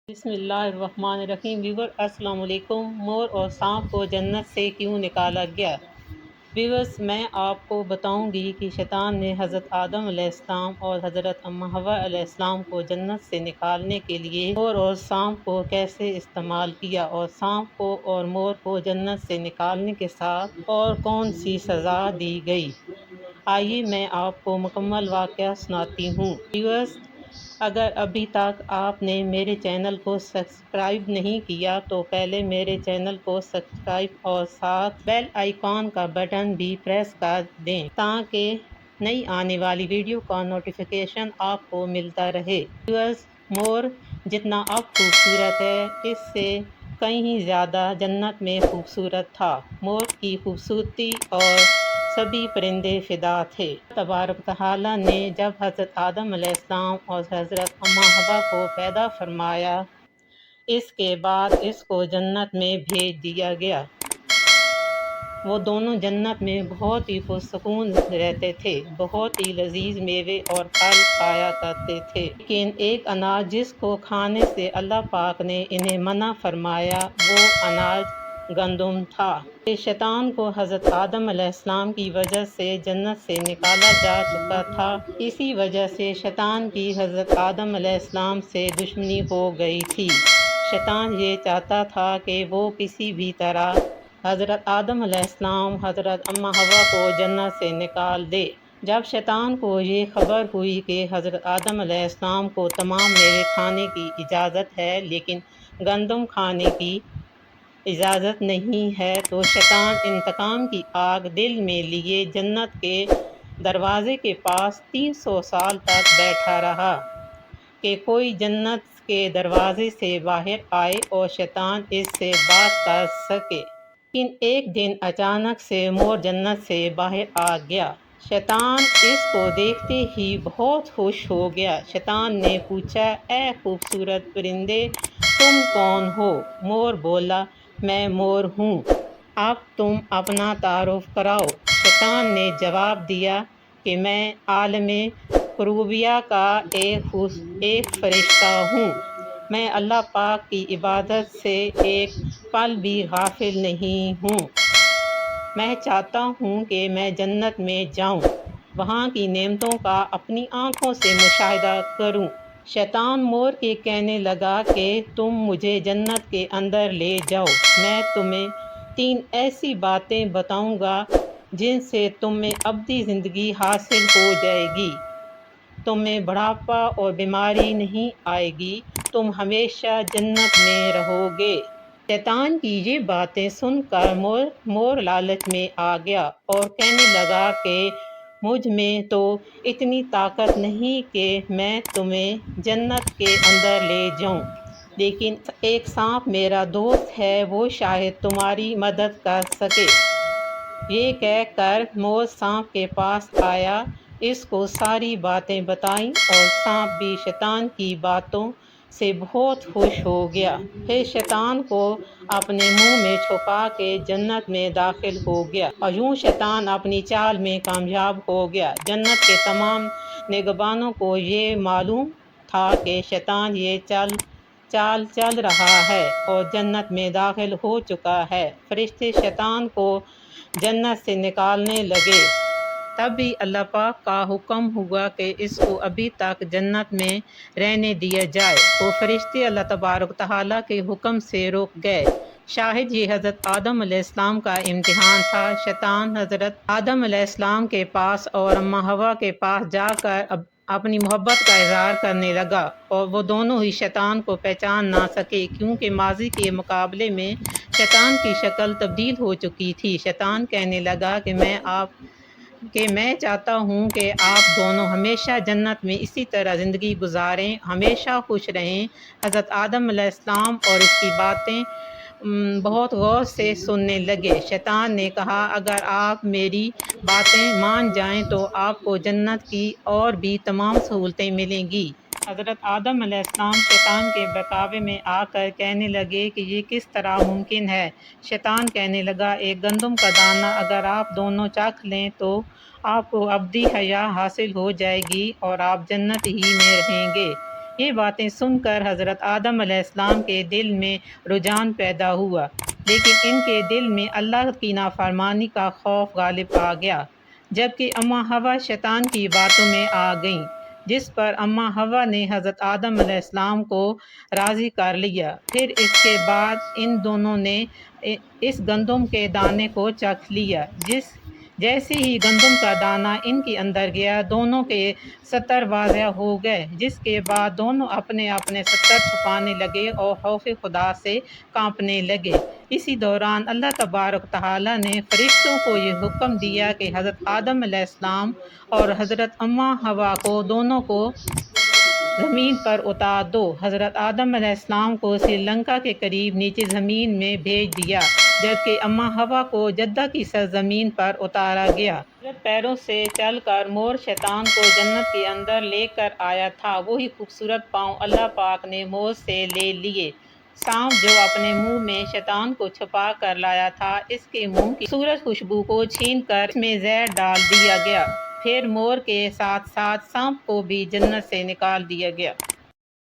بسم اللہ الرحمن الرحیم۔ ویور السلام علیکم۔ مور اور سانپ کو جنت سے کیوں نکالا گیا؟ ویورس، میں آپ کو بتاؤں گی کہ شیطان نے حضرت آدم علیہ السلام اور حضرت اماں حوا علیہ السلام کو جنت سے نکالنے کے لیے مور اور سانپ کو کیسے استعمال کیا، اور سانپ کو اور مور کو جنت سے نکالنے کے ساتھ اور کون سی سزا دی گئی۔ آئیے میں آپ کو مکمل واقعہ سناتی ہوں۔ ویورس، اگر ابھی تک آپ نے میرے چینل کو سبسکرائب نہیں کیا تو پہلے میرے چینل کو سبسکرائب اور ساتھ بیل آئیکن کا بٹن بھی پریس کر دیں تاکہ نئی آنے والی ویڈیو کا نوٹیفیکیشن آپ کو ملتا رہے۔ ویورس، مور جتنا اب خوبصورت ہے اس سے کہیں زیادہ جنت میں خوبصورت تھا۔ مور کی خوبصورتی اور سبھی پرندے فدا تھے۔ تبارک تعالیٰ نے جب حضرت آدم علیہ السلام اور حضرت اماں حوا کو پیدا فرمایا، اس کے بعد اس کو جنت میں بھیج دیا گیا۔ وہ دونوں جنت میں بہت ہی پرسکون رہتے تھے، بہت ہی لذیذ میوے اور پھل کھایا کرتے تھے، لیکن ایک اناج جس کو کھانے سے اللہ پاک نے انہیں منع فرمایا وہ اناج گندم تھا۔ شیطان کو حضرت آدم علیہ السلام کی وجہ سے جنت سے نکالا جا چکا تھا، اسی وجہ سے شیطان کی حضرت آدم علیہ السلام سے دشمنی ہو گئی تھی۔ شیطان یہ چاہتا تھا کہ وہ کسی بھی طرح حضرت آدم علیہ السلام حضرت اماں حوا کو جنت سے نکال دے۔ جب شیطان کو یہ خبر ہوئی کہ حضرت آدم علیہ السلام کو تمام میوے کھانے کی اجازت ہے لیکن گندم کھانے کی اجازت نہیں ہے، تو شیطان انتقام کی آگ دل میں لیے جنت کے دروازے کے پاس 300 سال تک بیٹھا رہا کہ کوئی جنت کے دروازے سے باہر آئے اور شیطان اس سے بات کر سکے۔ لیکن ایک دن اچانک سے مور جنت سے باہر آ گیا۔ شیطان اس کو دیکھتے ہی بہت خوش ہو گیا۔ شیطان نے پوچھا، اے خوبصورت پرندے، تم کون ہو؟ مور بولا، میں مور ہوں، اب تم اپنا تعارف کراؤ۔ شیطان نے جواب دیا کہ میں عالم کروبیہ کا ایک فرشتہ ہوں، میں اللہ پاک کی عبادت سے ایک پل بھی غافل نہیں ہوں، میں چاہتا ہوں کہ میں جنت میں جاؤں، وہاں کی نعمتوں کا اپنی آنکھوں سے مشاہدہ کروں۔ شیطان مور کے کہنے لگا کہ تم مجھے جنت کے اندر لے جاؤ، میں تمہیں 3 ایسی باتیں بتاؤں گا جن سے تمہیں ابدی زندگی حاصل ہو جائے گی، تمہیں بڑھاپا اور بیماری نہیں آئے گی، تم ہمیشہ جنت میں رہو گے۔ شیطان کی یہ باتیں سن کر مور لالچ میں آ گیا اور کہنے لگا کہ مجھ میں تو اتنی طاقت نہیں کہ میں تمہیں جنت کے اندر لے جاؤں، لیکن ایک سانپ میرا دوست ہے، وہ شاید تمہاری مدد کر سکے۔ یہ کہہ کر مور سانپ کے پاس آیا، اس کو ساری باتیں بتائیں اور سانپ بھی شیطان کی باتوں سے بہت خوش ہو گیا۔ پھر شیطان کو اپنے منہ میں چھپا کے جنت میں داخل ہو گیا اور یوں شیطان اپنی چال میں کامیاب ہو گیا۔ جنت کے تمام نگہبانوں کو یہ معلوم تھا کہ شیطان یہ چال چل رہا ہے اور جنت میں داخل ہو چکا ہے۔ فرشتے شیطان کو جنت سے نکالنے لگے، تبھی اللہ پاک کا حکم ہوا کہ اس کو ابھی تک جنت میں رہنے دیا جائے۔ وہ فرشتے اللہ تبارک تعالیٰ کے حکم سے رک گئے۔ شاید یہ حضرت آدم علیہ السلام کا امتحان تھا۔ شیطان حضرت آدم علیہ السلام کے پاس اور اماں حوا کے پاس جا کر اپنی محبت کا اظہار کرنے لگا، اور وہ دونوں ہی شیطان کو پہچان نہ سکے کیونکہ ماضی کے مقابلے میں شیطان کی شکل تبدیل ہو چکی تھی۔ شیطان کہنے لگا کہ میں چاہتا ہوں کہ آپ دونوں ہمیشہ جنت میں اسی طرح زندگی گزاریں، ہمیشہ خوش رہیں۔ حضرت آدم علیہ السلام اور اس کی باتیں بہت غور سے سننے لگے۔ شیطان نے کہا، اگر آپ میری باتیں مان جائیں تو آپ کو جنت کی اور بھی تمام سہولتیں ملیں گی۔ حضرت آدم علیہ السلام شیطان کے بہکاوے میں آ کر کہنے لگے کہ یہ کس طرح ممکن ہے؟ شیطان کہنے لگا، ایک گندم کا دانہ اگر آپ دونوں چکھ لیں تو آپ کو ابدی حیات حاصل ہو جائے گی اور آپ جنت ہی میں رہیں گے۔ یہ باتیں سن کر حضرت آدم علیہ السلام کے دل میں رجحان پیدا ہوا، لیکن ان کے دل میں اللہ کی نافرمانی کا خوف غالب آ گیا، جبکہ اماں حوا شیطان کی باتوں میں آ گئیں، جس پر اماں حوا نے حضرت آدم علیہ السلام کو راضی کر لیا۔ پھر اس کے بعد ان دونوں نے اس گندم کے دانے کو چکھ لیا۔ جیسے ہی گندم کا دانہ ان کے اندر گیا، دونوں کے ستر واضح ہو گئے، جس کے بعد دونوں اپنے اپنے ستر چھپانے لگے اور خوف خدا سے کانپنے لگے۔ اسی دوران اللہ تبارک و تعالیٰ نے فرشتوں کو یہ حکم دیا کہ حضرت آدم علیہ السلام اور حضرت اماں حوا کو دونوں کو زمین پر اتار دو۔ حضرت آدم علیہ السلام کو سری لنکا کے قریب نیچے زمین میں بھیج دیا، جبکہ اماں حوا کو جدہ کی سرزمین پر اتارا گیا۔ حضرت پیروں سے چل کر مور شیطان کو جنت کے اندر لے کر آیا تھا، وہی خوبصورت پاؤں اللہ پاک نے مور سے لے لیے۔ سانپ جو اپنے منہ میں شیطان کو چھپا کر لایا تھا، اس کے منہ کی خوبصورت خوشبو کو چھین کر اس میں زہر ڈال دیا گیا۔ پھر مور کے ساتھ ساتھ سانپ کو بھی جنت سے نکال دیا گیا۔